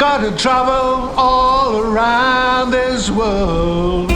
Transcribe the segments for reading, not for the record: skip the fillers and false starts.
gotta travel all around this world.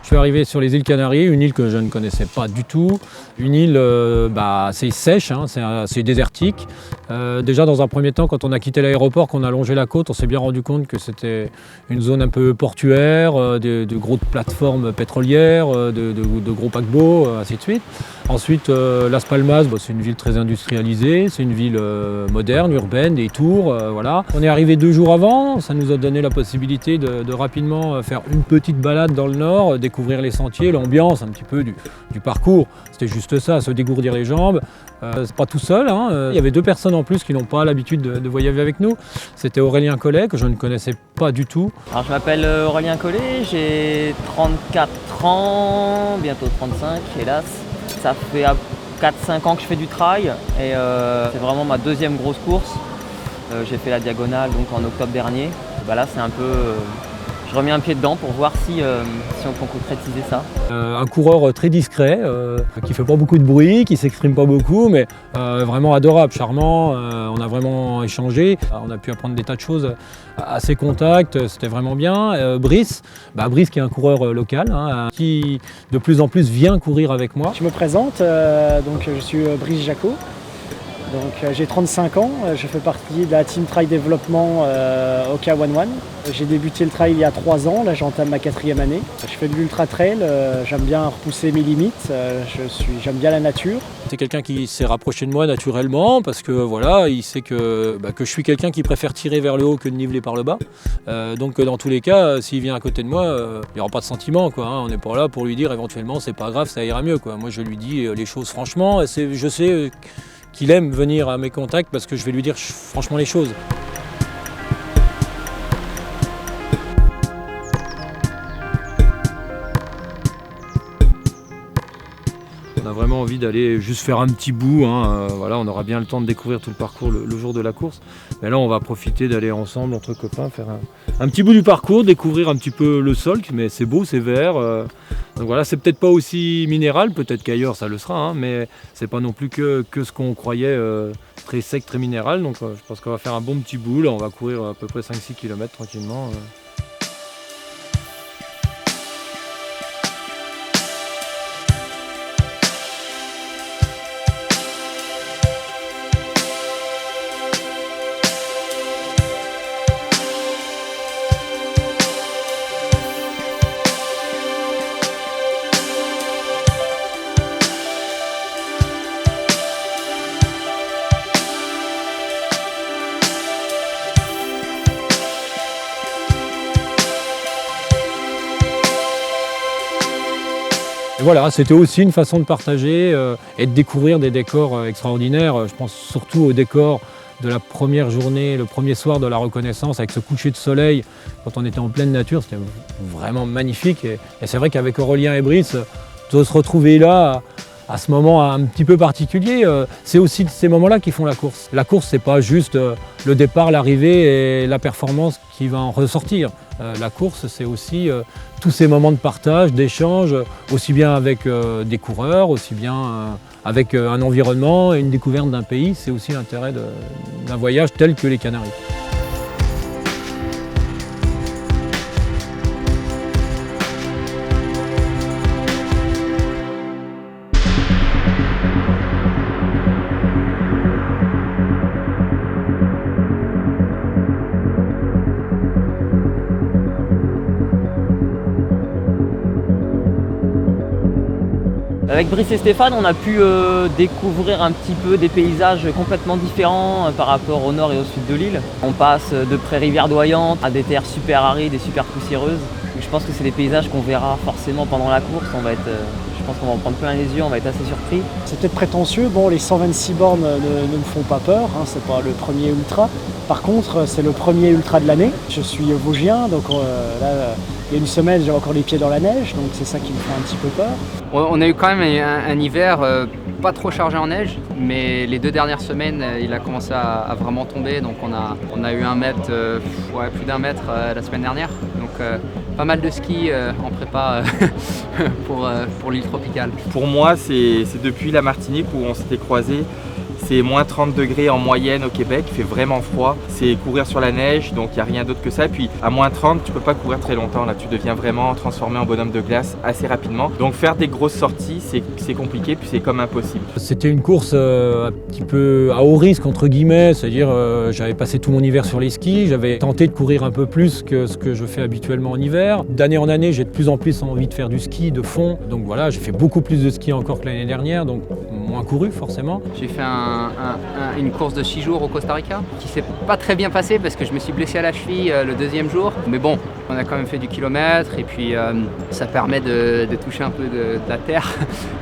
Je suis arrivé sur les îles Canaries, une île que je ne connaissais pas du tout, une île assez sèche, hein, c'est assez désertique. Déjà dans un premier temps, quand on a quitté l'aéroport, qu'on a longé la côte, on s'est bien rendu compte que c'était une zone un peu portuaire, de grosses plateformes pétrolières, de gros paquebots, ainsi de suite. Ensuite, Las Palmas, c'est une ville très industrialisée, c'est une ville moderne, urbaine, des tours, voilà. On est arrivé 2 jours avant, ça nous a donné la possibilité de rapidement faire une petite balade dans le nord, découvrir les sentiers, l'ambiance un petit peu du parcours. C'était juste ça, se dégourdir les jambes. C'est pas tout seul, hein. Il y avait 2 personnes en plus qui n'ont pas l'habitude de voyager avec nous. C'était Aurélien Collet, que je ne connaissais pas du tout. Alors je m'appelle Aurélien Collet, j'ai 34 ans, bientôt 35 hélas. Ça fait 4-5 ans que je fais du trail et c'est vraiment ma 2e grosse course. J'ai fait la diagonale donc en octobre dernier. Là c'est un peu... je remets un pied dedans pour voir si on peut concrétiser ça. Un coureur très discret, qui fait pas beaucoup de bruit, qui s'exprime pas beaucoup, mais vraiment adorable, charmant. On a vraiment échangé, on a pu apprendre des tas de choses à ses contacts, c'était vraiment bien. Brice qui est un coureur local, hein, qui de plus en plus vient courir avec moi. Je me présente, donc je suis Brice Jacot. Donc, j'ai 35 ans, je fais partie de la team trail développement Oka One One. J'ai débuté le trail il y a 3 ans, là j'entame ma 4e année. Je fais de l'ultra trail, j'aime bien repousser mes limites, j'aime bien la nature. C'est quelqu'un qui s'est rapproché de moi naturellement parce que voilà, il sait que je suis quelqu'un qui préfère tirer vers le haut que de niveler par le bas. Donc dans tous les cas, s'il vient à côté de moi, il n'y aura pas de sentiment, quoi, hein. On n'est pas là pour lui dire éventuellement c'est pas grave, ça ira mieux, quoi. Moi je lui dis les choses franchement, et je sais qu'il aime venir à mes contacts parce que je vais lui dire franchement les choses. On a vraiment envie d'aller juste faire un petit bout, hein. Voilà, on aura bien le temps de découvrir tout le parcours le jour de la course. Mais là, on va profiter d'aller ensemble, entre copains, faire un petit bout du parcours, découvrir un petit peu le sol, mais c'est beau, c'est vert. Donc voilà, c'est peut-être pas aussi minéral, peut-être qu'ailleurs ça le sera, hein, mais c'est pas non plus que ce qu'on croyait très sec, très minéral. Donc je pense qu'on va faire un bon petit bout, là, on va courir à peu près 5-6 km tranquillement. Voilà, c'était aussi une façon de partager et de découvrir des décors extraordinaires. Je pense surtout au décor de la première journée, le premier soir de la reconnaissance, avec ce coucher de soleil, quand on était en pleine nature, c'était vraiment magnifique. Et c'est vrai qu'avec Aurélien et Brice, de se retrouver là, à ce moment un petit peu particulier, c'est aussi ces moments-là qui font la course. La course, c'est pas juste le départ, l'arrivée et la performance qui va en ressortir. La course, c'est aussi tous ces moments de partage, d'échange, aussi bien avec des coureurs, aussi bien avec un environnement et une découverte d'un pays. C'est aussi l'intérêt d'un voyage tel que les Canaries. Avec Brice et Stéphane, on a pu découvrir un petit peu des paysages complètement différents par rapport au nord et au sud de l'île. On passe de prairies verdoyantes à des terres super arides et super poussiéreuses. Je pense que c'est des paysages qu'on verra forcément pendant la course. Je pense qu'on va en prendre plein les yeux, on va être assez surpris. C'est peut-être prétentieux, bon les 126 bornes ne me font pas peur, hein, c'est pas le premier ultra. Par contre c'est le premier ultra de l'année. Je suis vosgien, donc là il y a une semaine j'avais encore les pieds dans la neige, donc c'est ça qui me fait un petit peu peur. On a eu quand même un hiver pas trop chargé en neige, mais les 2 dernières semaines il a commencé à vraiment tomber, donc on a eu plus d'1 mètre la semaine dernière. Donc pas mal de ski en prépa pour l'île tropicale. Pour moi, c'est depuis la Martinique où on s'était croisés. C'est moins 30 degrés en moyenne au Québec, il fait vraiment froid. C'est courir sur la neige, donc il n'y a rien d'autre que ça. Puis à moins 30, tu peux pas courir très longtemps. Là, tu deviens vraiment transformé en bonhomme de glace assez rapidement. Donc faire des grosses sorties, c'est compliqué, puis c'est comme impossible. C'était une course un petit peu à haut risque, entre guillemets. C'est-à-dire, j'avais passé tout mon hiver sur les skis. J'avais tenté de courir un peu plus que ce que je fais habituellement en hiver. D'année en année, j'ai de plus en plus envie de faire du ski de fond. Donc voilà, j'ai fait beaucoup plus de ski encore que l'année dernière, donc moins couru forcément. J'ai fait une course de 6 jours au Costa Rica qui s'est pas très bien passée parce que je me suis blessé à la cheville le 2e jour. Mais bon, on a quand même fait du kilomètre et puis ça permet de toucher un peu de la terre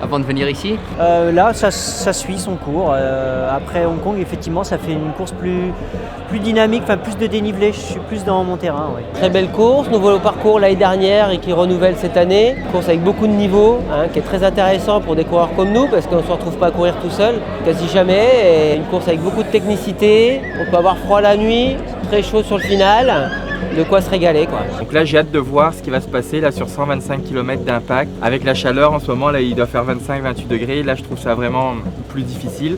avant de venir ici. Là, ça suit son cours. Après Hong Kong, effectivement, ça fait une course plus dynamique, enfin plus de dénivelé. Je suis plus dans mon terrain. Ouais. Très belle course, nouveau parcours l'année dernière et qui renouvelle cette année. Course avec beaucoup de niveaux, qui est très intéressant pour des coureurs comme nous parce qu'on ne se retrouve pas à courir tout seul, quasi jamais. Et une course avec beaucoup de technicité. On peut avoir froid la nuit, très chaud sur le final. De quoi se régaler quoi. Donc là j'ai hâte de voir ce qui va se passer là sur 125 km d'impact. Avec la chaleur en ce moment, là il doit faire 25-28 degrés. Là je trouve ça vraiment plus difficile.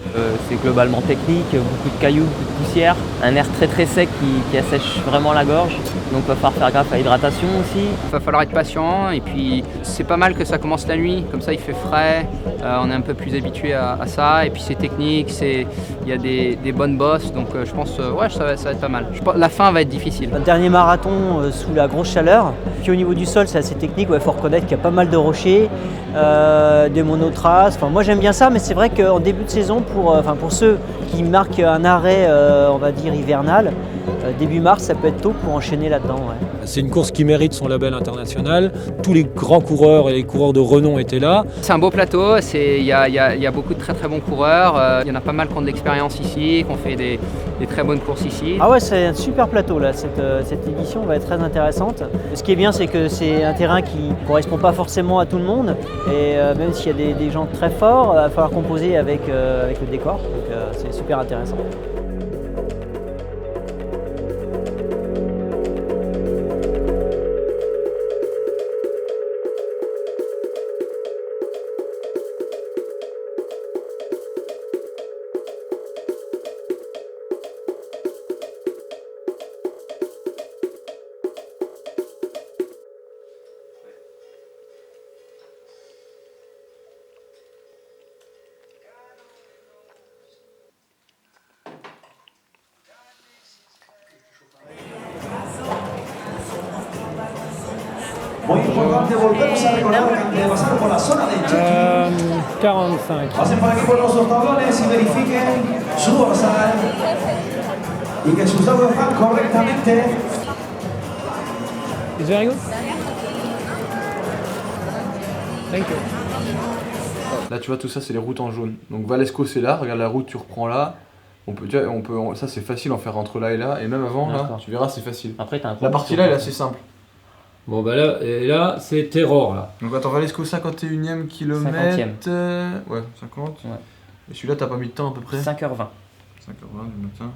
C'est globalement technique, beaucoup de cailloux, beaucoup de poussière, un air très très sec qui assèche vraiment la gorge. Donc il va falloir faire gaffe à l'hydratation aussi. Il va falloir être patient et puis c'est pas mal que ça commence la nuit, comme ça il fait frais, on est un peu plus habitué à ça et puis c'est technique, il y a des bonnes bosses donc je pense ouais ça va être pas mal. La fin va être difficile. Un dernier marathon sous la grosse chaleur. Puis au niveau du sol c'est assez technique, il faut reconnaître qu'il y a pas mal de rochers, des monotraces. Enfin, moi j'aime bien ça mais c'est vrai qu'en début de saison pour ceux qui marquent un arrêt on va dire hivernal, début mars ça peut être tôt pour enchaîner là-dedans. Ouais. C'est une course qui mérite son label international. Tous les grands coureurs et les coureurs de renom étaient là. C'est un beau plateau, il y a beaucoup de très très bons coureurs. Il y en a pas mal qui ont de l'expérience ici, qui ont fait des très bonnes courses ici. Ah ouais, c'est un super plateau là, cette édition va être très intéressante. Ce qui est bien c'est que c'est un terrain qui ne correspond pas forcément à tout le monde et même s'il y a des gens très forts, il va falloir composer avec le décor, donc c'est super intéressant. Muy importante, volvemos a recordar que pasaron por la zona de check-in. 45. Pasen por aquí por los dos tablones y verifiquen su dorsal y que sus datos van correctamente. Is very good? Thank you. Là tu vois tout ça c'est les routes en jaune. Donc Valesco c'est là, regarde la route tu reprends là. Ça c'est facile en faire entre là et là et même avant là, tu verras c'est facile. Après, t'as un la partie là elle est assez simple. Bon bah là c'est Terror là. Donc attends Valesco 51e kilomètre. 50e. Ouais 50. Ouais. Et celui-là t'as pas mis de temps à peu près 5h20. 5h20 du matin.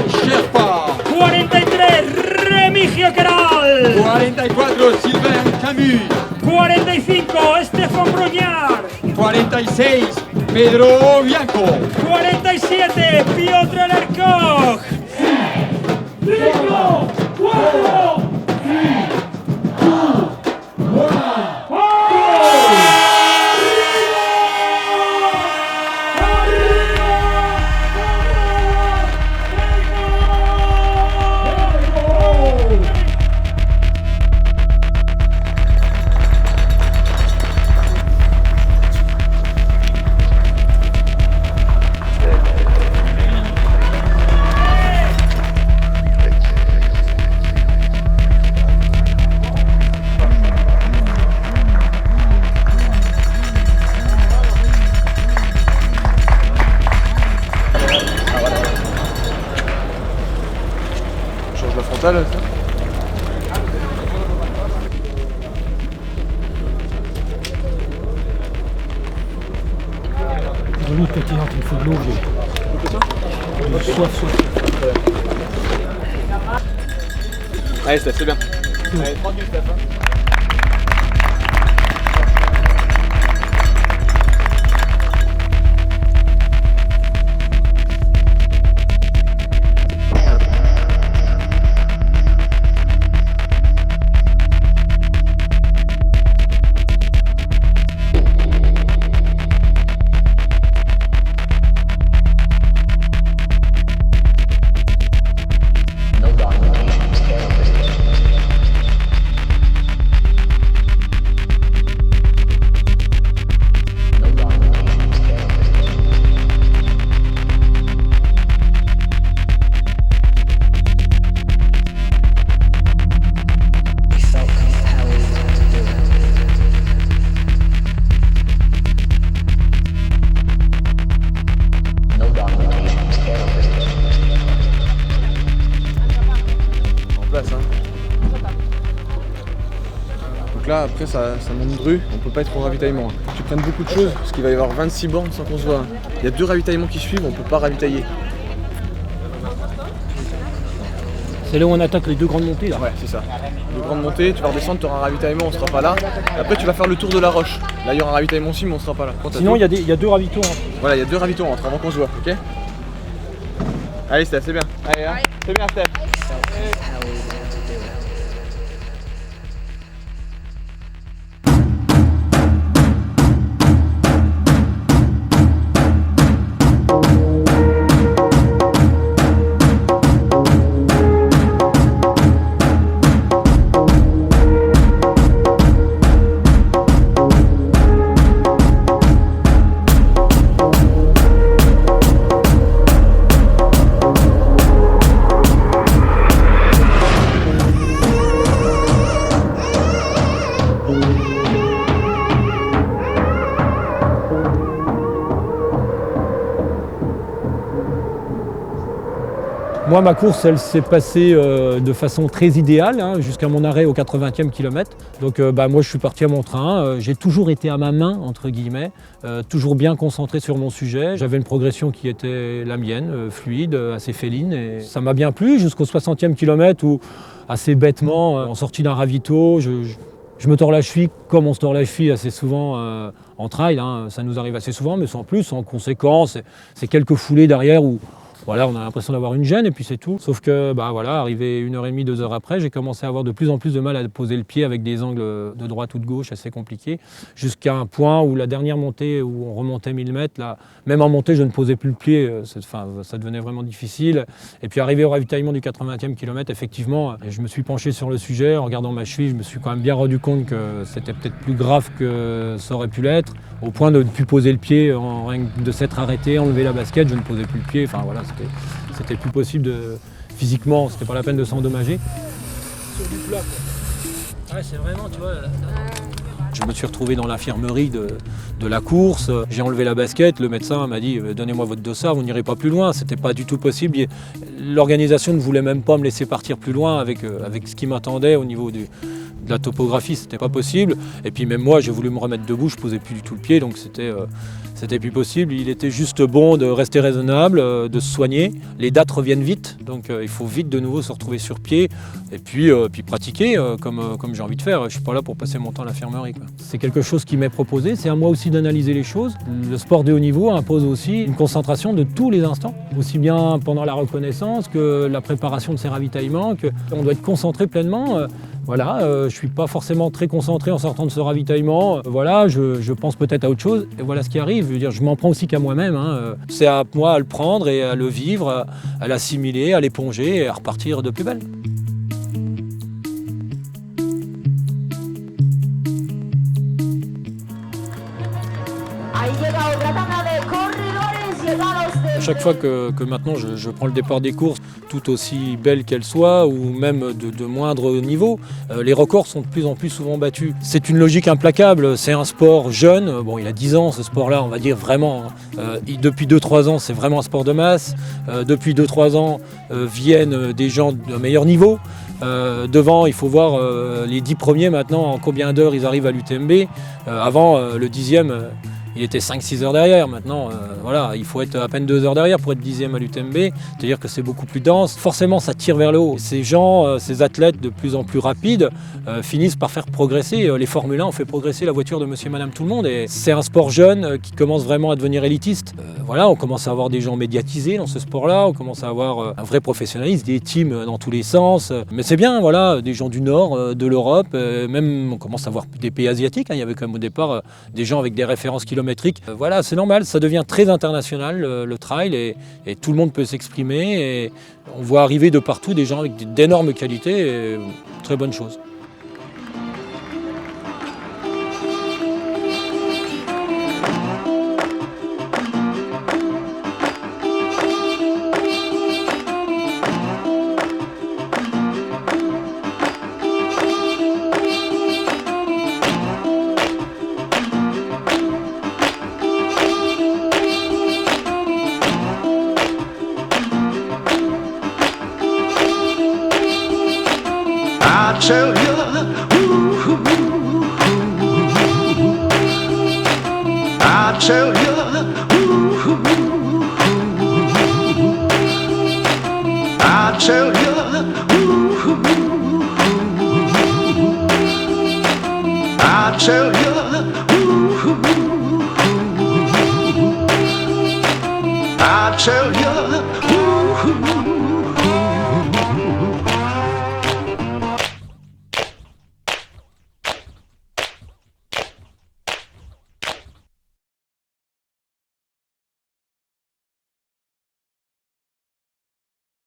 Sherpa. 43, Remigio Caral. Vidal. 44, Sylvain Camus. 45, Estefan Broñar. 46, Pedro Bianco. 47, Piotr Alarkoch. 5, 4, Change la frontale, ça. De l'autre côté, il me faut de l'eau, j'ai soif. Allez, Steph, c'est bien. Allez, 30 minutes, Steph. Donc là, après, ça monte de rue, on peut pas être au ravitaillement. Tu prennes beaucoup de choses, parce qu'il va y avoir 26 bornes sans qu'on se voit. Il y a 2 ravitaillements qui suivent, on peut pas ravitailler. C'est là où on attaque les 2 grandes montées là. Ouais, c'est ça. 2 grandes montées, tu vas redescendre, tu auras un ravitaillement, on sera pas là. Et après, tu vas faire le tour de la roche. Là, il y aura un ravitaillement aussi, mais on sera pas là. Sinon, il y a 2 ravitaux. Voilà, il y a 2 ravitaux entre avant qu'on se voit, ok? Allez, Steph, c'est bien. Allez, hein. C'est bien, Steph. Moi, ma course, elle s'est passée de façon très idéale, hein, jusqu'à mon arrêt au 80e kilomètre. Donc moi, je suis parti à mon train. J'ai toujours été à ma main, entre guillemets, toujours bien concentré sur mon sujet. J'avais une progression qui était la mienne, fluide, assez féline. Et ça m'a bien plu jusqu'au 60e kilomètre où, assez bêtement, en sortie d'un ravito, je me tords la cheville comme on se tord la cheville assez souvent en trail. Hein. Ça nous arrive assez souvent, mais sans plus, sans conséquence. C'est quelques foulées derrière où voilà, on a l'impression d'avoir une gêne et puis c'est tout. Sauf que, arrivé 1h30, 2 heures après, j'ai commencé à avoir de plus en plus de mal à poser le pied avec des angles de droite ou de gauche assez compliqués. Jusqu'à un point où la dernière montée, où on remontait 1000 mètres, là, même en montée, je ne posais plus le pied. Ça devenait vraiment difficile. Et puis arrivé au ravitaillement du 80e kilomètre, effectivement, je me suis penché sur le sujet. En regardant ma cheville, je me suis quand même bien rendu compte que c'était peut-être plus grave que ça aurait pu l'être. Au point de ne plus poser le pied, de s'être arrêté, enlever la basket, je ne posais plus le pied. Enfin voilà, c'était plus possible physiquement, c'était pas la peine de s'endommager. Sur du plat, quoi. Ouais, c'est vraiment, tu vois. Je me suis retrouvé dans l'infirmerie de la course. J'ai enlevé la basket. Le médecin m'a dit donnez-moi votre dossard, vous n'irez pas plus loin. C'était pas du tout possible. L'organisation ne voulait même pas me laisser partir plus loin avec ce qui m'attendait au niveau de la topographie. C'était pas possible. Et puis même moi, j'ai voulu me remettre debout. Je posais plus du tout le pied, donc c'était c'était plus possible. Il était juste bon de rester raisonnable, de se soigner. Les dates reviennent vite, donc il faut vite de nouveau se retrouver sur pied et puis pratiquer comme j'ai envie de faire. Je ne suis pas là pour passer mon temps à l'infirmerie, quoi. C'est quelque chose qui m'est proposé, c'est à moi aussi d'analyser les choses. Le sport de haut niveau impose aussi une concentration de tous les instants, aussi bien pendant la reconnaissance que la préparation de ses ravitaillements, on doit être concentré pleinement. Voilà, je ne suis pas forcément très concentré en sortant de ce ravitaillement. Voilà, je pense peut-être à autre chose. Et voilà ce qui arrive. Je veux dire, je m'en prends aussi qu'à moi-même. C'est à moi à le prendre et à le vivre, à l'assimiler, à l'éponger et à repartir de plus belle. Chaque fois que maintenant je prends le départ des courses, tout aussi belles qu'elles soient, ou même de moindre niveau, les records sont de plus en plus souvent battus. C'est une logique implacable, c'est un sport jeune, bon il a 10 ans ce sport-là, on va dire vraiment. Depuis 2-3 ans c'est vraiment un sport de masse, depuis 2-3 ans viennent des gens d'un meilleur niveau. Devant, il faut voir les 10 premiers maintenant, en combien d'heures ils arrivent à l'UTMB. Avant, le 10e, il était 5-6 heures derrière. Maintenant, voilà, il faut être à peine 2 heures derrière pour être 10e à l'UTMB. C'est-à-dire que c'est beaucoup plus dense. Forcément, ça tire vers le haut. Ces gens, ces athlètes de plus en plus rapides finissent par faire progresser. Les Formule 1 ont fait progresser la voiture de monsieur et madame tout le monde. Et c'est un sport jeune qui commence vraiment à devenir élitiste. Voilà, on commence à avoir des gens médiatisés dans ce sport-là. On commence à avoir un vrai professionnalisme, des teams dans tous les sens. Mais c'est bien, voilà, des gens du Nord, de l'Europe. Même, on commence à avoir des pays asiatiques. Il y avait quand même au départ des gens avec des références kilométriques. Voilà, c'est normal, ça devient très international le trail et tout le monde peut s'exprimer et on voit arriver de partout des gens avec d'énormes qualités et très bonne chose. I tell you, I tell you, I tell you, I tell you.